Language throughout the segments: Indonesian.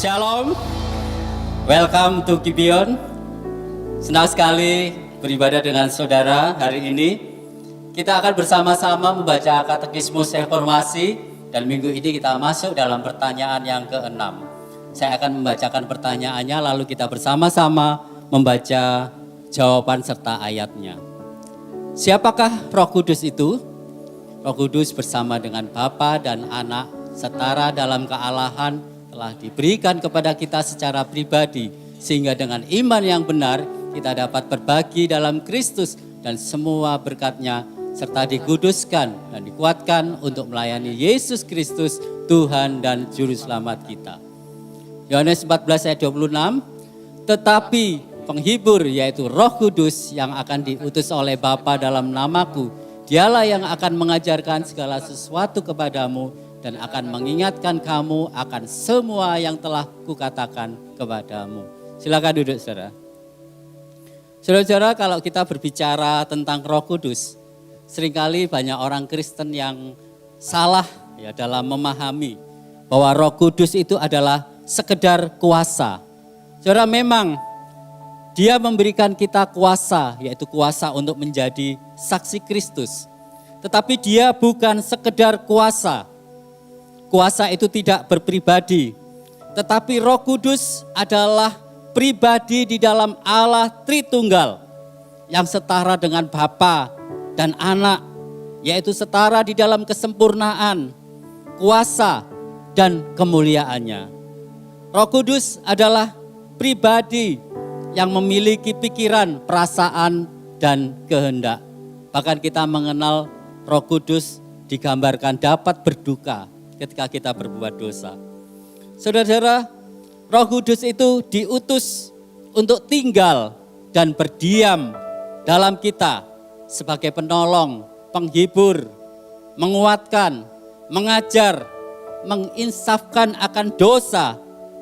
Shalom, welcome to Gibeon. Senang sekali beribadah dengan saudara hari ini. Kita akan bersama-sama membaca Katekismus Reformasi dan minggu ini kita masuk dalam pertanyaan yang ke-6. Saya akan membacakan pertanyaannya lalu kita bersama-sama membaca jawaban serta ayatnya. Siapakah Roh Kudus itu? Roh Kudus bersama dengan Bapa dan Anak setara dalam kealahan telah diberikan kepada kita secara pribadi, sehingga dengan iman yang benar kita dapat berbagi dalam Kristus dan semua berkat-Nya, serta dikuduskan dan dikuatkan untuk melayani Yesus Kristus, Tuhan dan Juru Selamat kita. Yohanes 14 ayat 26, tetapi penghibur yaitu Roh Kudus yang akan diutus oleh Bapa dalam namaku, Dialah yang akan mengajarkan segala sesuatu kepadamu dan akan mengingatkan kamu akan semua yang telah kukatakan kepadamu. Silakan duduk, saudara. Saudara-saudara, kalau kita berbicara tentang Roh Kudus, seringkali banyak orang Kristen yang salah ya dalam memahami bahwa Roh Kudus itu adalah sekedar kuasa. Saudara, memang Dia memberikan kita kuasa, yaitu kuasa untuk menjadi saksi Kristus. Tetapi Dia bukan sekedar kuasa. Kuasa itu tidak berpribadi, tetapi Roh Kudus adalah pribadi di dalam Allah Tritunggal yang setara dengan Bapa dan Anak, yaitu setara di dalam kesempurnaan, kuasa, dan kemuliaannya. Roh Kudus adalah pribadi yang memiliki pikiran, perasaan, dan kehendak. Bahkan kita mengenal Roh Kudus digambarkan dapat berduka ketika kita berbuat dosa. Saudara-saudara, Roh Kudus itu diutus untuk tinggal dan berdiam dalam kita sebagai penolong, penghibur, menguatkan, mengajar, menginsafkan akan dosa,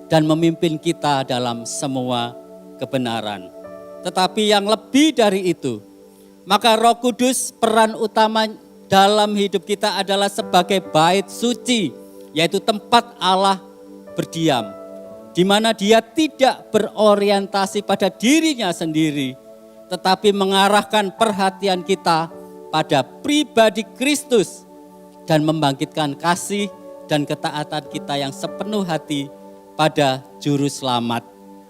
dan memimpin kita dalam semua kebenaran. Tetapi yang lebih dari itu, maka Roh Kudus peran utama dalam hidup kita adalah sebagai bait suci, yaitu tempat Allah berdiam, di mana Dia tidak berorientasi pada dirinya sendiri, tetapi mengarahkan perhatian kita pada pribadi Kristus dan membangkitkan kasih dan ketaatan kita yang sepenuh hati pada Juru Selamat,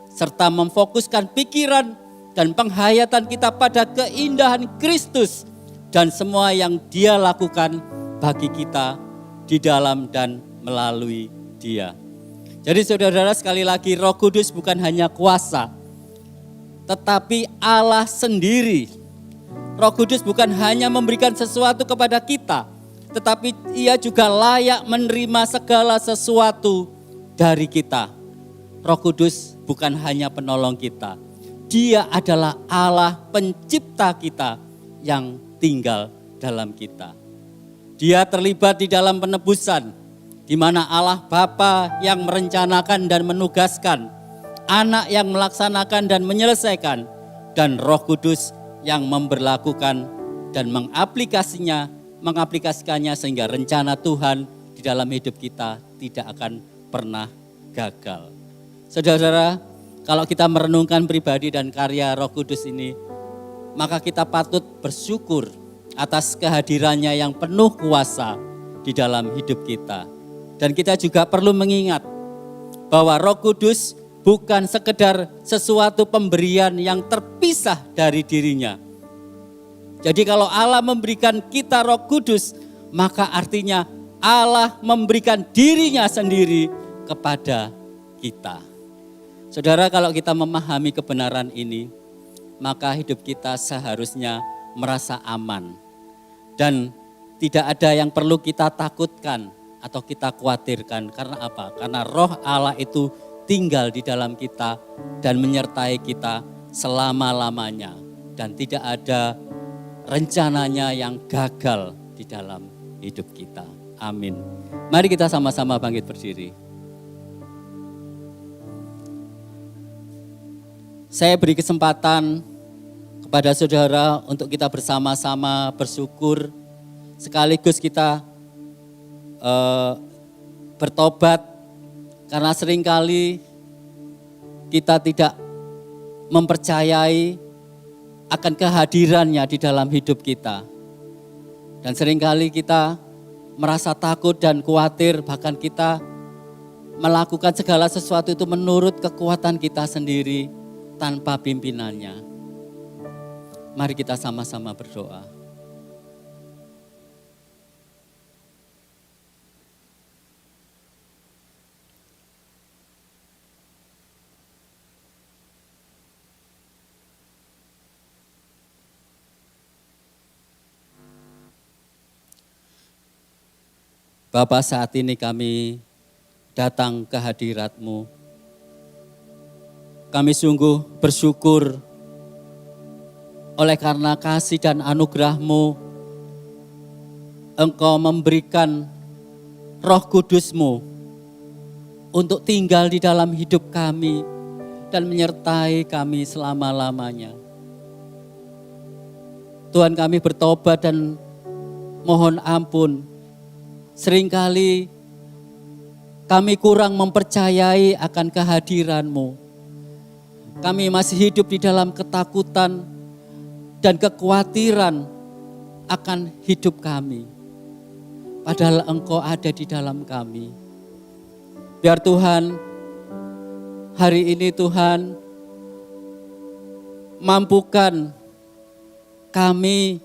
serta memfokuskan pikiran dan penghayatan kita pada keindahan Kristus dan semua yang Dia lakukan bagi kita di dalam dan melalui Dia. Jadi saudara-saudara, sekali lagi Roh Kudus bukan hanya kuasa, tetapi Allah sendiri. Roh Kudus bukan hanya memberikan sesuatu kepada kita, tetapi Ia juga layak menerima segala sesuatu dari kita. Roh Kudus bukan hanya penolong kita, Dia adalah Allah pencipta kita yang tinggal dalam kita. Dia terlibat di dalam penebusan, di mana Allah Bapa yang merencanakan dan menugaskan, Anak yang melaksanakan dan menyelesaikan, dan Roh Kudus yang memberlakukan dan mengaplikasikannya sehingga rencana Tuhan di dalam hidup kita tidak akan pernah gagal. Saudara-saudara, kalau kita merenungkan pribadi dan karya Roh Kudus ini, maka kita patut bersyukur atas kehadirannya yang penuh kuasa di dalam hidup kita. Dan kita juga perlu mengingat bahwa Roh Kudus bukan sekedar sesuatu pemberian yang terpisah dari dirinya. Jadi kalau Allah memberikan kita Roh Kudus, maka artinya Allah memberikan dirinya sendiri kepada kita. Saudara, kalau kita memahami kebenaran ini, maka hidup kita seharusnya merasa aman. Dan tidak ada yang perlu kita takutkan atau kita khawatirkan. Karena apa? Karena Roh Allah itu tinggal di dalam kita dan menyertai kita selama-lamanya. Dan tidak ada rencananya yang gagal di dalam hidup kita. Amin. Mari kita sama-sama bangkit berdiri. Saya beri kesempatan kepada saudara untuk kita bersama-sama bersyukur, sekaligus kita bertobat Karena seringkali kita tidak mempercayai akan kehadirannya di dalam hidup kita. Dan seringkali kita merasa takut dan khawatir, bahkan kita melakukan segala sesuatu itu menurut kekuatan kita sendiri tanpa pimpinannya. Mari kita sama-sama berdoa. Bapa, saat ini kami datang ke hadirat-Mu. Kami sungguh bersyukur oleh karena kasih dan anugerah-Mu, Engkau memberikan Roh Kudus-Mu untuk tinggal di dalam hidup kami dan menyertai kami selama-lamanya. Tuhan, kami bertobat dan mohon ampun. Seringkali kami kurang mempercayai akan kehadiran-Mu. Kami masih hidup di dalam ketakutan dan kekhawatiran akan hidup kami. Padahal Engkau ada di dalam kami. Biar Tuhan, hari ini Tuhan, mampukan kami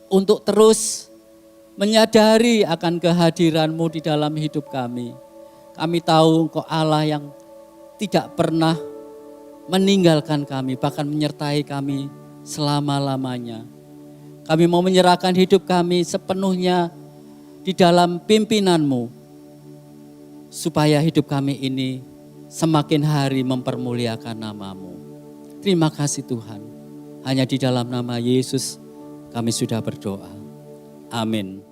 untuk terus menyadari akan kehadiran-Mu di dalam hidup kami. Kami tahu Engkau Allah yang tidak pernah meninggalkan kami, bahkan menyertai kami selama-lamanya. Kami mau menyerahkan hidup kami sepenuhnya di dalam pimpinan-Mu, supaya hidup kami ini semakin hari mempermuliakan nama-Mu. Terima kasih Tuhan. Hanya di dalam nama Yesus kami sudah berdoa. Amin.